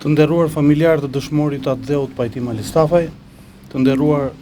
Të nderuar familjarë të dëshmorit atë dheut Pajtim Ali Stafaj, të nderuar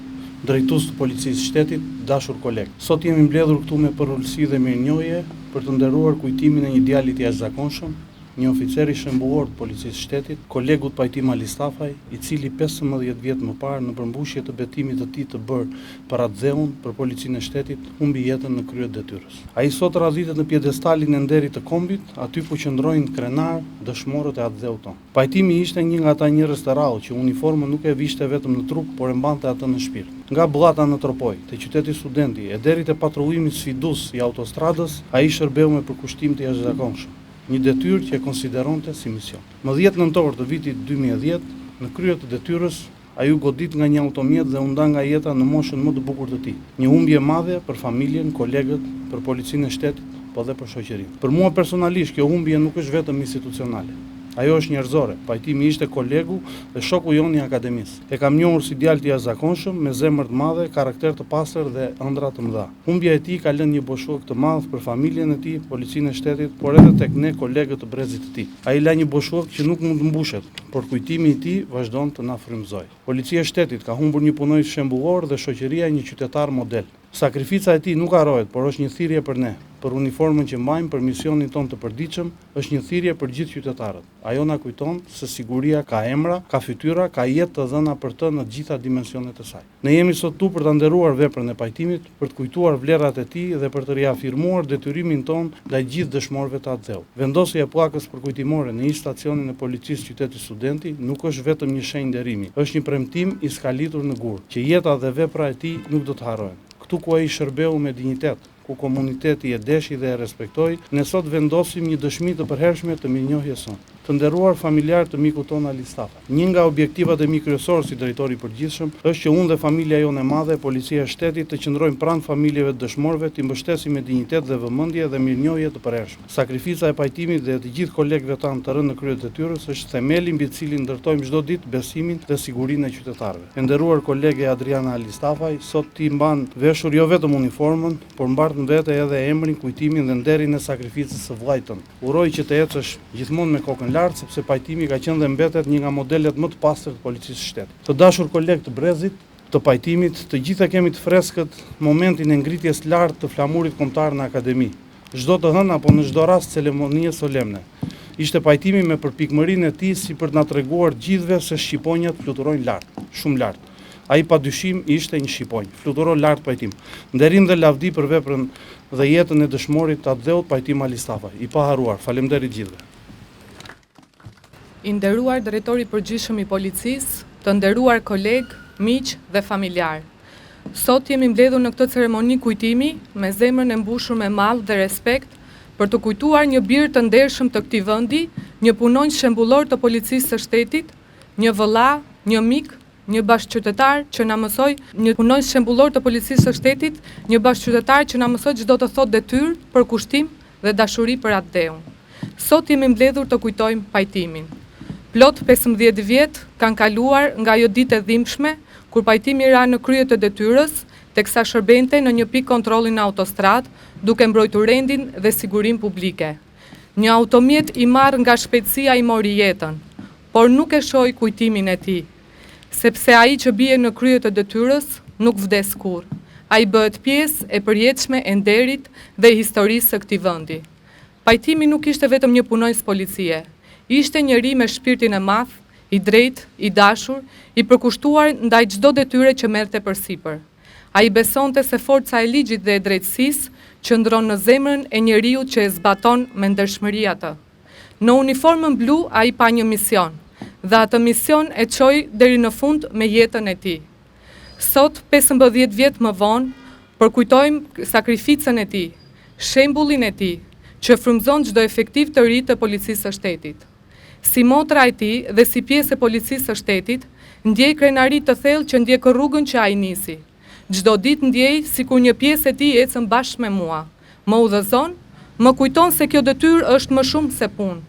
drejtues të policisë shtetit, dashur kolegë. Sot jemi mbledhur këtu me përrullësi dhe mirënjohje për të nderuar kujtimin e një djalit jashtëzakonshëm, një oficer i shembullor të policisë shtetit, kolegut Pajtim Ali Stafaj, i cili 15 vjet më parë në përmbushje të betimit të tij të bërë për atë dheun për policinë e shtetit, humbi jetën në krye të detyrës. Ai sot radhitet në pjedestalin e nderit të kombit, aty ku qëndrojnë krenar dëshmorët e atë dheut tonë. Pajtimi ishte një nga ata njerëz të rrallë që uniformën nuk e vishte vetëm në trup, por e mbante atë në shpirt. Nga Bllata në Tropoj, te qyteti Studenti, e deri te patrullimi sfidues i autostradës, ai shërbeu me përkushtim të jashtëzakonshëm, një detyrë që e konsideronte si mision. Më 10 nëntor të vitit 2010, në krye të detyrës, ai u godit nga një automjet dhe u nda nga jeta në moshën më të bukur të tij. Një humbje e madhe për familjen, kolegët, për policinë e shtetit, po dhe për shoqërinë. Për mua personalisht kjo humbje nuk është vetëm institucionale. Ajo është njerëzore. Pajtimi ishte kolegu dhe shoku jon i akademisë. E kam njohur si djalë të jashtëzakonshëm, me zemër të madhe, karakter të pastër dhe ëndra të mëdha. Humbja e tij ka lënë një boshllok të madh për familjen e tij, policinë e shtetit, por edhe tek ne kolegët të brezit të tij. Ai la një boshllok që nuk mund të mbushet, por kujtimi i tij vazhdon të na frymëzojë. Policia e shtetit ka humbur një punonjës shembullor dhe shoqëria një qytetar model. Sakrifica e tij nuk harrohet, por është një thirrje për ne, për uniformën që mbajmë, për misionin ton të përditshëm, është një thirrje për gjithë qytetarët. Ajo na kujton se siguria ka emra, ka fytyra, ka jetë të dhëna për të në të gjitha dimensionet e saj. Ne jemi sot tu për ta nderuar veprën e Pajtimit, për të kujtuar vlerat e tij dhe për të riafirmuar detyrimin ton ndaj gjithë dëshmorëve të atë dheut. Vendosja e pllakës përkujtimore në një stacionin e policisë qytetit Studenti nuk është vetëm një shenjë nderimi, është një premtim i skalitur në gur, që jeta dhe vepra e tij nuk do të harrohen. Këtu ku ai shërbeu me dinjitet, ku komuniteti e deshi dhe e respektoi, ne sot vendosim një dëshmi të përhershme të mirënjohjes sonë. Të nderuar familjar të mikut ton Ali Stafaj. Një nga objektivat e mi kryesor si drejtori i përgjithshëm është që unë dhe familja jonë e madhe, policia e shtetit, të qëndrojmë pranë familjeve të dëshmorëve, t'i mbështesim me dinjitet dhe vëmendje dhe mirënjohje të përhershme. Sakrifica e Pajtimit dhe të gjithë kolegëve tanë të rënë në krye të detyrës është themeli mbi të cilin ndërtojmë çdo ditë besimin dhe sigurinë e qytetarëve. E nderuar kolege Adriana Ali Stafaj, sot ti mban veshur jo vetëm uniformën, por mbart në vete edhe emrin, kujtimin dhe nderin e sakrificës së vllajt tënd. Uroj që të ecësh gjithmonë me kokën lart, sepse Pajtimi ka qenë dhe mbetet një nga modelet më të pastër të policisë së shtetit. Të dashur kolegë të brezit, të Pajtimit, të gjithë kemi të freskët momentin e ngritjes lart të flamurit kombëtar në akademi. Çdo të hënë apo në çdo rast ceremonie solemne. Ishte Pajtimi me përpikmërinë e tij si për të na treguar gjithëve se shqiponjat fluturojnë lart, shumë lart. Ai padyshim ishte një shqiponj, fluturon lart Pajtim. Nderim dhe lavdi për veprën dhe jetën e dëshmorit të atë dheut Pajtim Ali Stafaj, i paharruar. Faleminderit gjithëve. I nderuar drejtori i përgjithshëm i policisë, të nderuar kolegë, miq dhe familjar. Sot jemi mbledhur në këtë ceremoni kujtimi me zemrën e mbushur me mall dhe respekt për të kujtuar një bir të ndershëm të këtij vendi, një punonjës shembullor të policisë së shtetit, një vëlla, një mik, një bashkëqytetar që na mësoi, një punonjës shembullor të policisë së shtetit, një bashkëqytetar që na mësoi çdo të thotë detyrë, përkushtim dhe dashuri për atë dheun. Sot jemi mbledhur të kujtojmë Pajtimin. Plot 15 vjet kanë kaluar nga ajo ditë e dhimbshme kur Pajtimi ra në krye të detyrës, teksa shërbente në një pikë kontrolli në autostradë, duke mbrojtur rendin dhe sigurinë publike. Një automjet i marrë nga shpejtësia i mori jetën, por nuk e shohi kujtimin e tij, sepse ai që bie në krye të detyrës nuk vdes kurrë. Ai bëhet pjesë e përjetshme e nderit dhe historisë së këtij vendi. Pajtimi nuk ishte vetëm një punonjës policie. Ishte njeri me shpirtin e madh, i drejtë, i dashur, i përkushtuar ndaj çdo detyre që merrte përsipër. Ai besonte se forca e ligjit dhe e drejtësisë qëndron në zemrën e njeriu që e zbaton me ndershmëri atë. Në uniformën blu ai pa një mision, dhe atë mision e çoi deri në fund me jetën e tij. Sot, 15 vjet më vonë, përkujtojmë sakrificën e tij, shembullin e tij, që frymëzon çdo efektiv të ri të policisë së shtetit. Si motra e tij dhe si pjesë e policisë së shtetit, ndjej krenari të thellë që ndjek rrugën që ai nisi. Çdo ditë ndjej sikur një pjesë e tij ecën bashkë me mua. Më udhëzon, më kujton se kjo detyrë është më shumë se punë.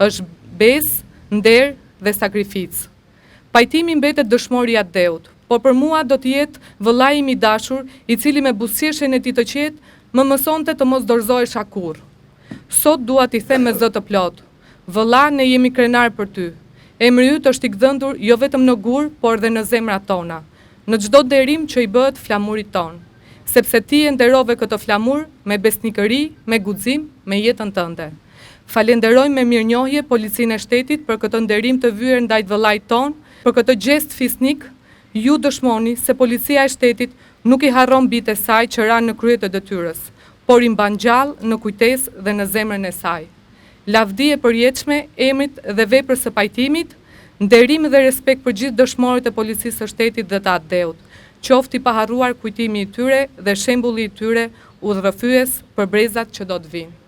Është besë, nder dhe sakrificë. Pajtimi mbetet dëshmori i atë dheut, por për mua do të jetë vëllai im i dashur, i cili me buzëqeshjen e tij të qetë më mësonte të mos dorëzohesha kurrë. Sot dua t'i them me zë të plotë: vëlla, ne jemi krenar për ty. Emri yt është i gdhëndur jo vetëm në gur, por dhe në zemrat tona, në çdo nderim që i bëhet flamurit ton, sepse ti e nderove këtë flamur me besnikëri, me guxim, me jetën tënde. Falenderojmë me mirënjohje Policinë e Shtetit për këtë nderim të vyer ndaj vëllait ton, për këtë gjest fisnik. Ju dëshmoni se Policia e Shtetit nuk i harron bijtë e saj që ranë në krye të detyrës, por i mban gjallë në kujtesë dhe në zemrën e saj. Lavdi e përjetshme emrit dhe veprës së pajtimit, nderim dhe respekt për gjithë dëshmorët e Policisë së Shtetit dhe të atë-dheut, qoftë i paharruar kujtimi i tyre dhe shembulli i tyre udhërrëfyes për brezat që do të vinë.